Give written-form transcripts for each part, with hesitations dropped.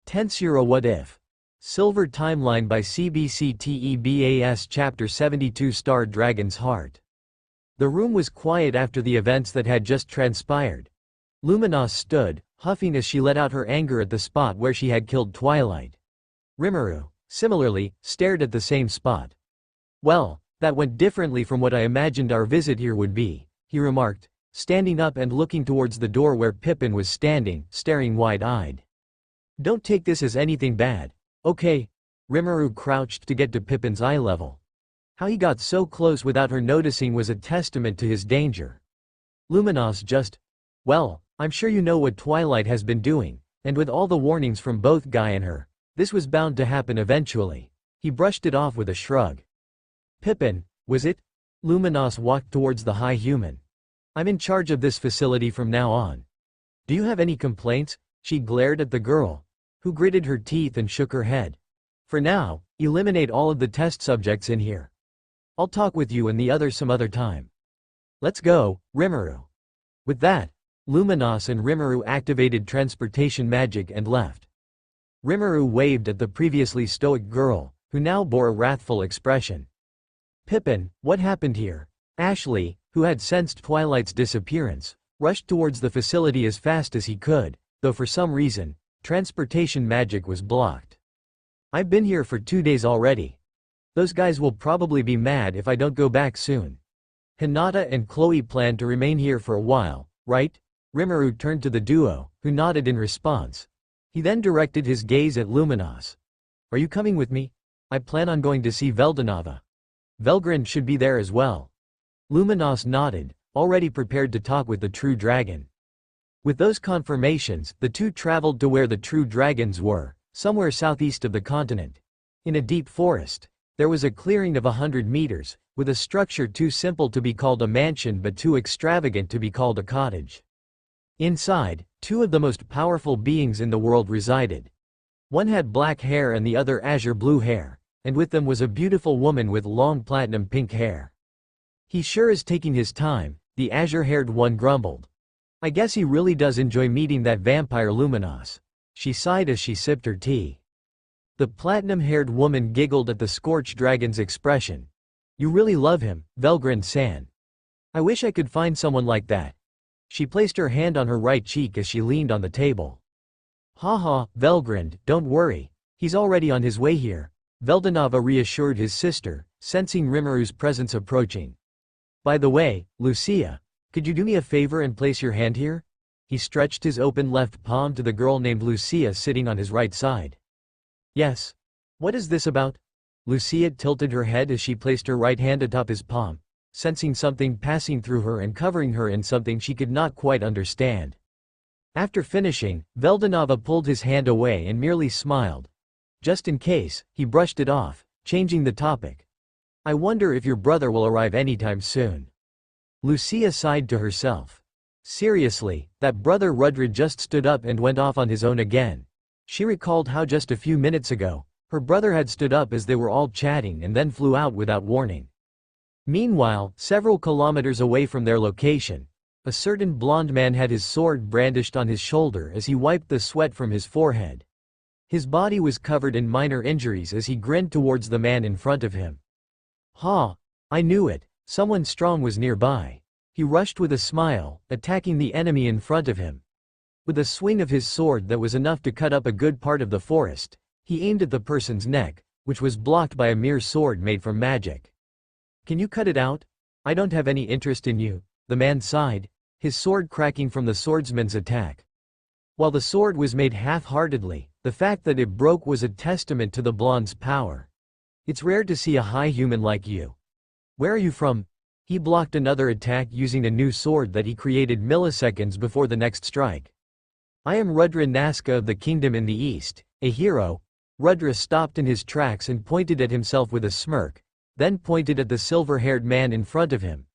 Tensura What If? Silver Timeline by CBCTEBAS Chapter 72 Star Dragon's Heart. The room was quiet after the events that had just transpired. Luminos stood, huffing as she let out her anger at the spot where she had killed Twilight. Rimuru, similarly, stared at the same spot. "Well, that went differently from what I imagined our visit here would be," he remarked, standing up and looking towards the door where Pippin was standing, staring wide-eyed. "Don't take this as anything bad, okay?" Rimuru crouched to get to Pippin's eye level. How he got so close without her noticing was a testament to his danger. Luminos just, "Well, I'm sure you know what Twilight has been doing, and with all the warnings from both Guy and her, this was bound to happen eventually." He brushed it off with a shrug. "Pippin, was it?" Luminos walked towards the high human. "I'm in charge of this facility from now on. Do you have any complaints?" She glared at the girl, who gritted her teeth and shook her head. "For now, eliminate all of the test subjects in here. I'll talk with you and the others some other time. Let's go, Rimuru." With that, Luminos and Rimuru activated transportation magic and left. Rimuru waved at the previously stoic girl, who now bore a wrathful expression. "Pippin, what happened here?" Ashley, who had sensed Twilight's disappearance, rushed towards the facility as fast as he could, though for some reason, transportation magic was blocked. "I've been here for 2 days already. Those guys will probably be mad if I don't go back soon. Hinata and Chloe plan to remain here for a while, right?" Rimuru turned to the duo, who nodded in response. He then directed his gaze at Luminos. "Are you coming with me? I plan on going to see Veldanava. Velgrin should be there as well." Luminos nodded, already prepared to talk with the true dragon. With those confirmations, the two traveled to where the true dragons were, somewhere southeast of the continent. In a deep forest, there was a clearing of 100 meters, with a structure too simple to be called a mansion but too extravagant to be called a cottage. Inside, two of the most powerful beings in the world resided. One had black hair and the other azure blue hair, and with them was a beautiful woman with long platinum pink hair. "He sure is taking his time," the azure-haired one grumbled. "I guess he really does enjoy meeting that vampire Luminos." She sighed as she sipped her tea. The platinum-haired woman giggled at the scorched dragon's expression. "You really love him, Velgrin-san. I wish I could find someone like that." She placed her hand on her right cheek as she leaned on the table. "Haha, Velgrin, don't worry. He's already on his way here," Veldanava reassured his sister, sensing Rimuru's presence approaching. "By the way, Lucia, could you do me a favor and place your hand here?" He stretched his open left palm to the girl named Lucia sitting on his right side. "Yes. What is this about?" Lucia tilted her head as she placed her right hand atop his palm, sensing something passing through her and covering her in something she could not quite understand. After finishing, Veldanava pulled his hand away and merely smiled. Just in case, he brushed it off, changing the topic. "I wonder if your brother will arrive anytime soon." Lucia sighed to herself. Seriously, that brother Rudra just stood up and went off on his own again. She recalled how just a few minutes ago, her brother had stood up as they were all chatting and then flew out without warning. Meanwhile, several kilometers away from their location, a certain blond man had his sword brandished on his shoulder as he wiped the sweat from his forehead. His body was covered in minor injuries as he grinned towards the man in front of him. "Ha! I knew it, someone strong was nearby." He rushed with a smile, attacking the enemy in front of him. With a swing of his sword that was enough to cut up a good part of the forest, he aimed at the person's neck, which was blocked by a mere sword made from magic. "Can you cut it out? I don't have any interest in you," the man sighed, his sword cracking from the swordsman's attack. While the sword was made half-heartedly, the fact that it broke was a testament to the blonde's power. "It's rare to see a high human like you. Where are you from?" He blocked another attack using a new sword that he created milliseconds before the next strike. "I am Rudra Naska of the kingdom in the east, a hero." Rudra stopped in his tracks and pointed at himself with a smirk, then pointed at the silver-haired man in front of him.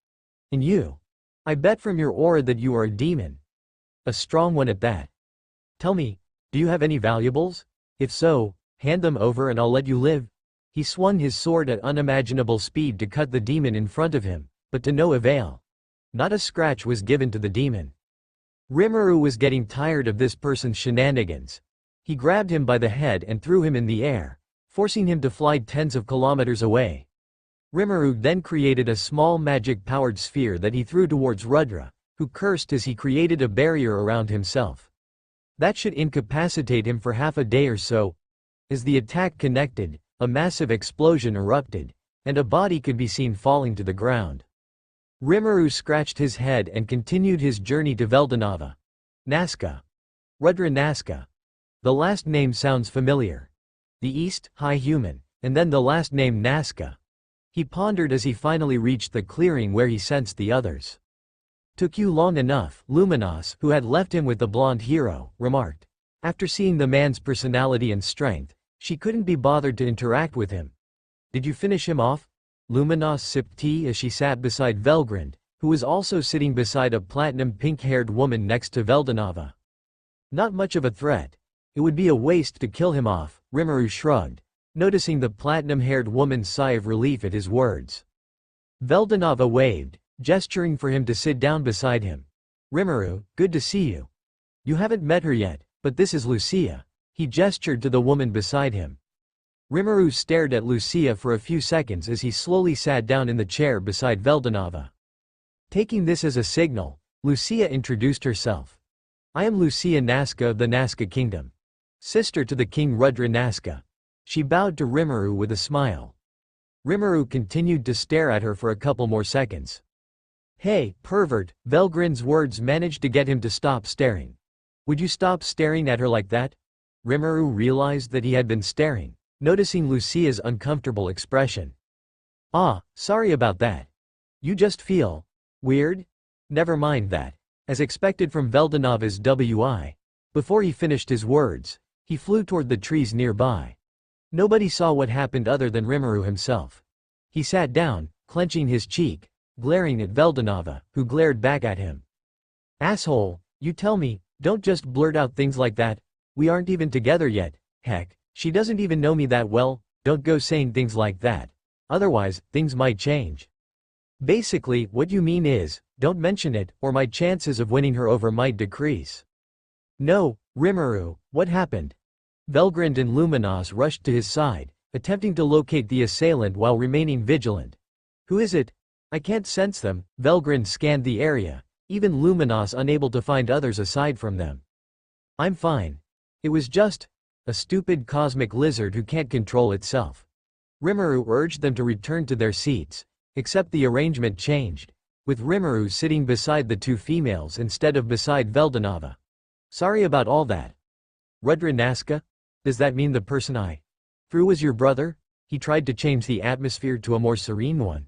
"And you? I bet from your aura that you are a demon. A strong one at that. Tell me, do you have any valuables? If so, hand them over and I'll let you live." He swung his sword at unimaginable speed to cut the demon in front of him, but to no avail. Not a scratch was given to the demon. Rimuru was getting tired of this person's shenanigans. He grabbed him by the head and threw him in the air, forcing him to fly tens of kilometers away. Rimuru then created a small magic-powered sphere that he threw towards Rudra, who cursed as he created a barrier around himself. That should incapacitate him for half a day or so. As the attack connected, a massive explosion erupted, and a body could be seen falling to the ground. Rimuru scratched his head and continued his journey to Veldanava. Nazca. Rudra Nazca. The last name sounds familiar. The East, High Human, and then the last name Nazca. He pondered as he finally reached the clearing where he sensed the others. Took you long enough, Luminos, who had left him with the blonde hero, remarked. After seeing the man's personality and strength, she couldn't be bothered to interact with him. Did you finish him off? Luminos sipped tea as she sat beside Velgrind, who was also sitting beside a platinum pink-haired woman next to Veldanava. Not much of a threat. It would be a waste to kill him off, Rimuru shrugged, noticing the platinum-haired woman's sigh of relief at his words. Veldanava waved, gesturing for him to sit down beside him. Rimuru, good to see you. You haven't met her yet, but this is Lucia. He gestured to the woman beside him. Rimuru stared at Lucia for a few seconds as he slowly sat down in the chair beside Veldanava. Taking this as a signal, Lucia introduced herself. I am Lucia Nazca of the Nazca Kingdom. Sister to the King Rudra Nazca. She bowed to Rimuru with a smile. Rimuru continued to stare at her for a couple more seconds. Hey, pervert, Velgrind's words managed to get him to stop staring. Would you stop staring at her like that? Rimuru realized that he had been staring, noticing Lucia's uncomfortable expression. Ah, sorry about that. You just feel weird? Never mind that. As expected from Veldanava's WI. Before he finished his words, he flew toward the trees nearby. Nobody saw what happened other than Rimuru himself. He sat down, clenching his cheek, glaring at Veldanava, who glared back at him. Asshole, you tell me, don't just blurt out things like that. We aren't even together yet. Heck, she doesn't even know me that well. Don't go saying things like that. Otherwise, things might change. Basically, what you mean is, don't mention it, or my chances of winning her over might decrease. No, Rimuru, what happened? Velgrind and Luminos rushed to his side, attempting to locate the assailant while remaining vigilant. Who is it? I can't sense them. Velgrind scanned the area, even Luminos unable to find others aside from them. I'm fine. It was just a stupid cosmic lizard who can't control itself. Rimuru urged them to return to their seats, except the arrangement changed, with Rimuru sitting beside the two females instead of beside Veldanava. Sorry about all that. Rudra Nazca? Does that mean the person I threw was your brother? He tried to change the atmosphere to a more serene one.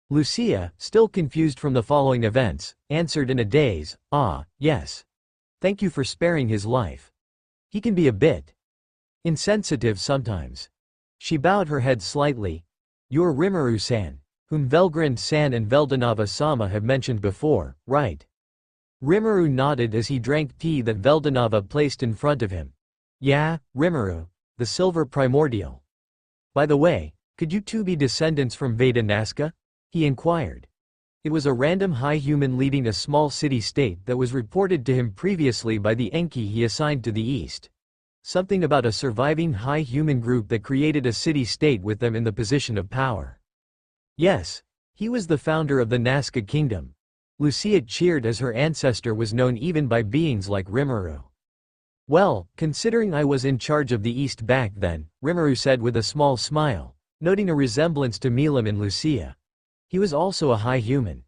Lucia, still confused from the following events, answered in a daze, yes. Thank you for sparing his life. He can be a bit insensitive sometimes. She bowed her head slightly. You're Rimuru-san, whom Velgrind-san and Veldanava-sama have mentioned before, right? Rimuru nodded as he drank tea that Veldanava placed in front of him. Yeah, Rimuru, the silver primordial. By the way, could you two be descendants from Veda Nazca? He inquired. It was a random high human leading a small city-state that was reported to him previously by the Enki he assigned to the east. Something about a surviving high human group that created a city-state with them in the position of power. Yes, he was the founder of the Nazca kingdom. Lucia cheered as her ancestor was known even by beings like Rimuru. Well, considering I was in charge of the east back then, Rimuru said with a small smile, noting a resemblance to Milam and Lucia. He was also a high human.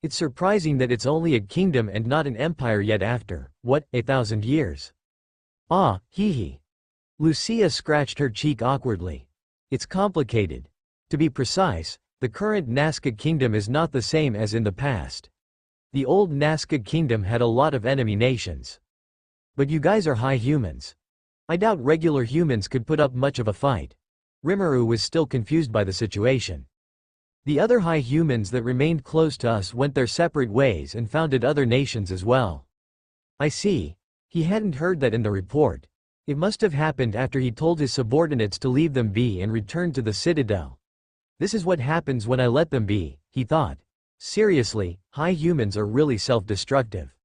It's surprising that it's only a kingdom and not an empire yet after, what, 1,000 years? Ah, hee. Lucia scratched her cheek awkwardly. It's complicated. To be precise, the current Nazca kingdom is not the same as in the past. The old Nazca kingdom had a lot of enemy nations. But you guys are high humans. I doubt regular humans could put up much of a fight. Rimuru was still confused by the situation. The other high humans that remained close to us went their separate ways and founded other nations as well. I see. He hadn't heard that in the report. It must have happened after he told his subordinates to leave them be and return to the citadel. This is what happens when I let them be, he thought. Seriously, high humans are really self-destructive.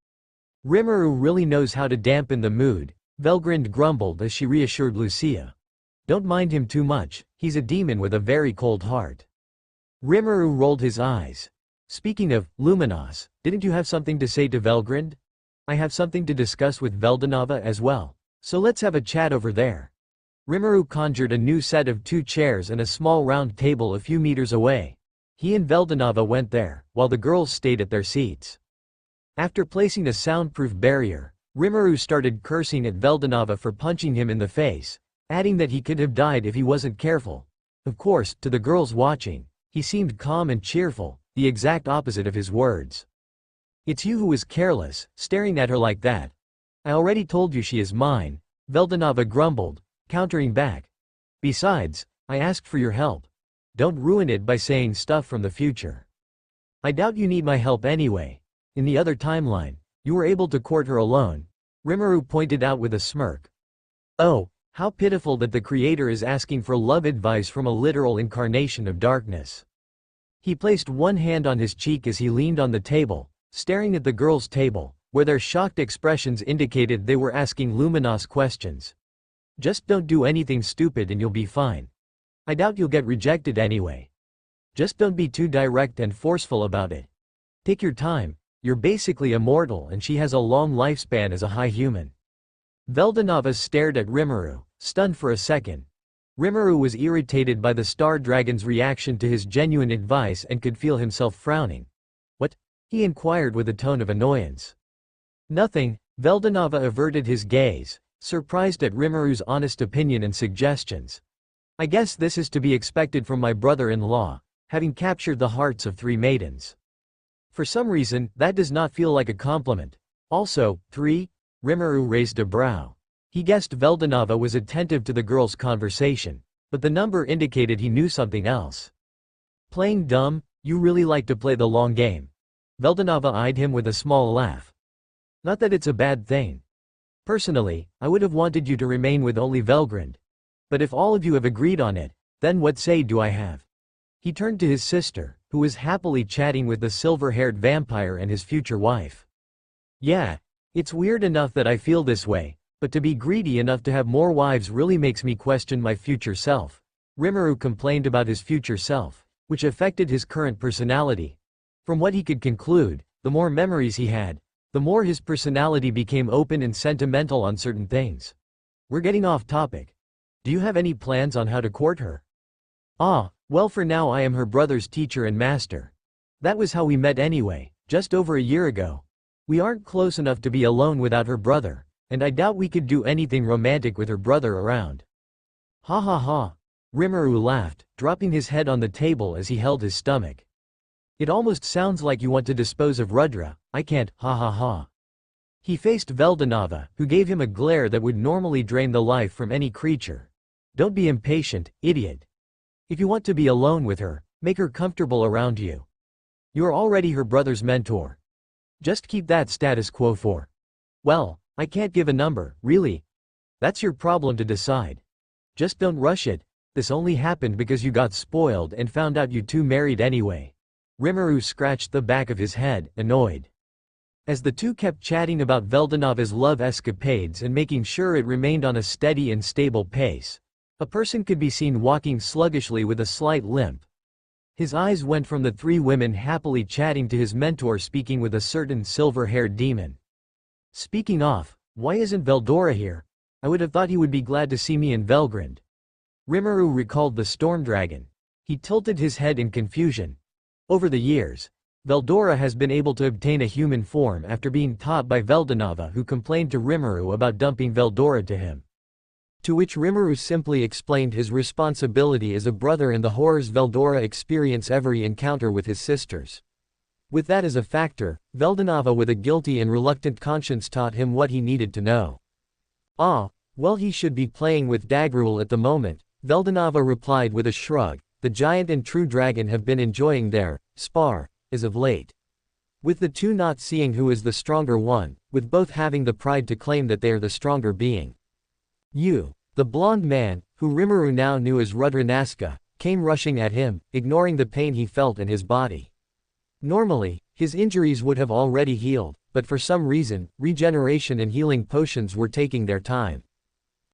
Rimuru really knows how to dampen the mood, Velgrind grumbled as she reassured Lucia. Don't mind him too much, he's a demon with a very cold heart. Rimuru rolled his eyes. Speaking of, Luminos, didn't you have something to say to Velgrind? I have something to discuss with Veldanava as well. So let's have a chat over there. Rimuru conjured a new set of 2 chairs and a small round table a few meters away. He and Veldanava went there, while the girls stayed at their seats. After placing a soundproof barrier, Rimuru started cursing at Veldanava for punching him in the face, adding that he could have died if he wasn't careful. Of course, to the girls watching, he seemed calm and cheerful, the exact opposite of his words. It's you who was careless, staring at her like that. I already told you she is mine, Veldanava grumbled, countering back. Besides, I asked for your help. Don't ruin it by saying stuff from the future. I doubt you need my help anyway. In the other timeline, you were able to court her alone, Rimuru pointed out with a smirk. Oh, how pitiful that the creator is asking for love advice from a literal incarnation of darkness. He placed one hand on his cheek as he leaned on the table, staring at the girls' table, where their shocked expressions indicated they were asking luminous questions. Just don't do anything stupid and you'll be fine. I doubt you'll get rejected anyway. Just don't be too direct and forceful about it. Take your time, you're basically immortal and she has a long lifespan as a high human. Veldanava stared at Rimuru, stunned for a second. Rimuru was irritated by the Star Dragon's reaction to his genuine advice and could feel himself frowning. What? He inquired with a tone of annoyance. Nothing, Veldanava averted his gaze, surprised at Rimuru's honest opinion and suggestions. I guess this is to be expected from my brother-in-law, having captured the hearts of 3 maidens. For some reason, that does not feel like a compliment. Also, 3? Rimuru raised a brow. He guessed Veldanava was attentive to the girl's conversation, but the number indicated he knew something else. Playing dumb, you really like to play the long game. Veldanava eyed him with a small laugh. Not that it's a bad thing. Personally, I would have wanted you to remain with only Velgrind. But if all of you have agreed on it, then what say do I have? He turned to his sister, who was happily chatting with the silver-haired vampire and his future wife. Yeah, it's weird enough that I feel this way, but to be greedy enough to have more wives really makes me question my future self. Rimuru complained about his future self, which affected his current personality. From what he could conclude, the more memories he had, the more his personality became open and sentimental on certain things. We're getting off topic. Do you have any plans on how to court her? Well, for now I am her brother's teacher and master. That was how we met anyway, just over a year ago. We aren't close enough to be alone without her brother, and I doubt we could do anything romantic with her brother around. Ha ha ha. Rimuru laughed, dropping his head on the table as he held his stomach. It almost sounds like you want to dispose of Rudra. I can't, ha ha ha. He faced Veldanava, who gave him a glare that would normally drain the life from any creature. Don't be impatient, idiot. If you want to be alone with her, make her comfortable around you. You're already her brother's mentor. Just keep that status quo for. Well, I can't give a number, really. That's your problem to decide. Just don't rush it. This only happened because you got spoiled and found out you 2 married anyway. Rimuru scratched the back of his head, annoyed. As the 2 kept chatting about Veldanava's love escapades and making sure it remained on a steady and stable pace, a person could be seen walking sluggishly with a slight limp. His eyes went from the 3 women happily chatting to his mentor speaking with a certain silver-haired demon. Speaking off, why isn't Veldora here? I would have thought he would be glad to see me in Velgrind. Rimuru recalled the storm dragon. He tilted his head in confusion. Over the years, Veldora has been able to obtain a human form after being taught by Veldanava, who complained to Rimuru about dumping Veldora to him. To which Rimuru simply explained his responsibility as a brother and the horrors Veldora experience every encounter with his sisters. With that as a factor, Veldanava with a guilty and reluctant conscience taught him what he needed to know. Well, he should be playing with Dagrul at the moment, Veldanava replied with a shrug. The giant and true dragon have been enjoying their spar as of late. With the 2 not seeing who is the stronger one, with both having the pride to claim that they are the stronger being. The blonde man, who Rimuru now knew as Rudranaska, came rushing at him, ignoring the pain he felt in his body. Normally, his injuries would have already healed, but for some reason, regeneration and healing potions were taking their time.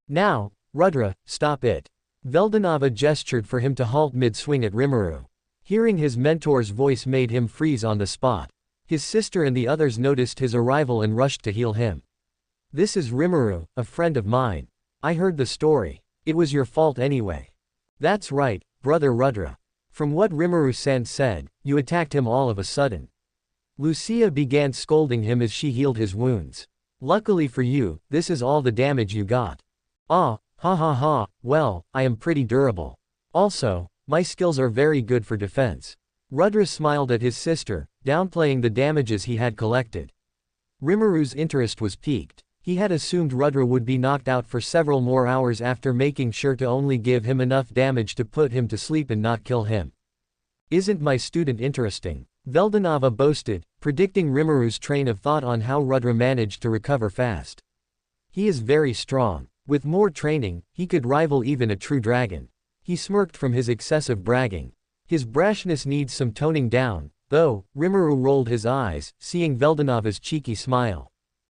Now, Rudra, stop it. Veldanava gestured for him to halt mid-swing at Rimuru. Hearing his mentor's voice made him freeze on the spot. His sister and the others noticed his arrival and rushed to heal him. This is Rimuru, a friend of mine. I heard the story. It was your fault anyway. That's right, brother Rudra. From what Rimuru-san said, you attacked him all of a sudden. Lucia began scolding him as she healed his wounds. Luckily for you, this is all the damage you got. Ah, ha ha ha, well, I am pretty durable. Also, my skills are very good for defense. Rudra smiled at his sister, downplaying the damages he had collected. Rimuru's interest was piqued. He had assumed Rudra would be knocked out for several more hours after making sure to only give him enough damage to put him to sleep and not kill him. Isn't my student interesting? Veldanava boasted, predicting Rimuru's train of thought on how Rudra managed to recover fast. He is very strong. With more training, he could rival even a true dragon. He smirked from his excessive bragging. His brashness needs some toning down, though. Rimuru rolled his eyes, seeing Veldanava's cheeky smile.